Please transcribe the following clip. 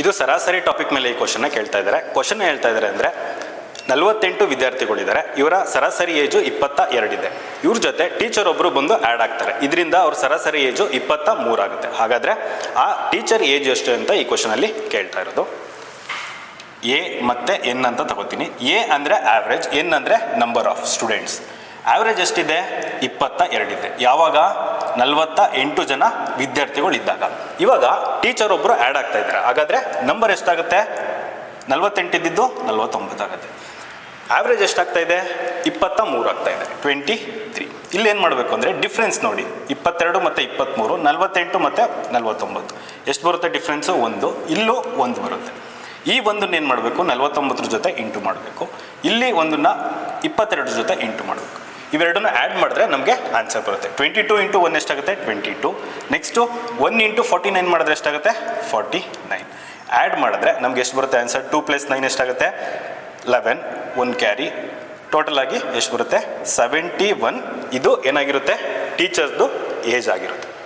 ಇದು ಸರಾಸರಿ ಟಾಪಿಕ್ ಮೇಲೆ ಈ ಕ್ವಶನ್ನ ಕೇಳ್ತಾ ಇದ್ದಾರೆ. ಕ್ವಶನ್ ಹೇಳ್ತಾ ಇದ್ದಾರೆ ಅಂದರೆ 48 ವಿದ್ಯಾರ್ಥಿಗಳಿದ್ದಾರೆ, ಇವರ ಸರಾಸರಿ ಏಜು 22 ಇದೆ. ಇವ್ರ ಜೊತೆ ಟೀಚರ್ ಒಬ್ಬರು ಬಂದು ಆ್ಯಡ್ ಆಗ್ತಾರೆ. ಇದರಿಂದ ಅವ್ರ ಸರಾಸರಿ ಏಜು 23 ಆಗುತ್ತೆ. ಹಾಗಾದರೆ ಆ ಟೀಚರ್ ಏಜ್ ಎಷ್ಟು ಅಂತ ಈ ಕ್ವಶನಲ್ಲಿ ಕೇಳ್ತಾ ಇರೋದು. ಎ ಮತ್ತು ಎನ್ ಅಂತ ತಗೋತೀನಿ. ಎ ಅಂದರೆ ಆವ್ರೇಜ್, ಎನ್ ಅಂದರೆ ನಂಬರ್ ಆಫ್ ಸ್ಟೂಡೆಂಟ್ಸ್. ಆವ್ರೇಜ್ ಎಷ್ಟಿದೆ? 22 ಇದೆ. ಯಾವಾಗ? 48 ಜನ ವಿದ್ಯಾರ್ಥಿಗಳಿದ್ದಾಗ. ಇವಾಗ ಟೀಚರ್ ಒಬ್ಬರು ಆ್ಯಡ್ ಆಗ್ತಾ ಇದ್ದಾರೆ. ಹಾಗಾದರೆ ನಂಬರ್ ಎಷ್ಟಾಗುತ್ತೆ? 48 ಇದ್ದಿದ್ದು 49 ಆಗುತ್ತೆ. ಆವ್ರೇಜ್ ಎಷ್ಟಾಗ್ತಾ ಇದೆ? 23 ಆಗ್ತಾ ಇದೆ, 23. ಇಲ್ಲಿ ಏನು ಮಾಡಬೇಕು ಅಂದರೆ ಡಿಫ್ರೆನ್ಸ್ ನೋಡಿ, 22 ಮತ್ತು 23, 48 ಮತ್ತು 49 ಎಷ್ಟು ಬರುತ್ತೆ ಡಿಫ್ರೆನ್ಸು? 1. ಇಲ್ಲೂ 1 ಬರುತ್ತೆ. ಈ ಒಂದನ್ನು ಏನು ಮಾಡಬೇಕು? 49 ಜೊತೆ ಇಂಟು ಮಾಡಬೇಕು. ಇಲ್ಲಿ ಒಂದನ್ನು 22 ಜೊತೆ ಇಂಟು ಮಾಡಬೇಕು. ಇವೆರಡನ್ನು ಆ್ಯಡ್ ಮಾಡಿದ್ರೆ ನಮಗೆ ಆನ್ಸರ್ ಬರುತ್ತೆ. 22 ಇಂಟು 1 ಎಷ್ಟಾಗುತ್ತೆ? 22. ನೆಕ್ಸ್ಟು 1 ಇಂಟು 49 ಮಾಡಿದ್ರೆ ಎಷ್ಟಾಗುತ್ತೆ? 49. ಆ್ಯಡ್ ಮಾಡಿದ್ರೆ ನಮ್ಗೆ ಎಷ್ಟು ಬರುತ್ತೆ ಆನ್ಸರ್? 2 + 9 ಎಷ್ಟಾಗುತ್ತೆ? 11. 1 ಕ್ಯಾರಿ. ಟೋಟಲ್ ಆಗಿ ಎಷ್ಟು ಬರುತ್ತೆ? 71. ಇದು ಏನಾಗಿರುತ್ತೆ? ಟೀಚರ್ಸ್ದು ಏಜ್ ಆಗಿರುತ್ತೆ.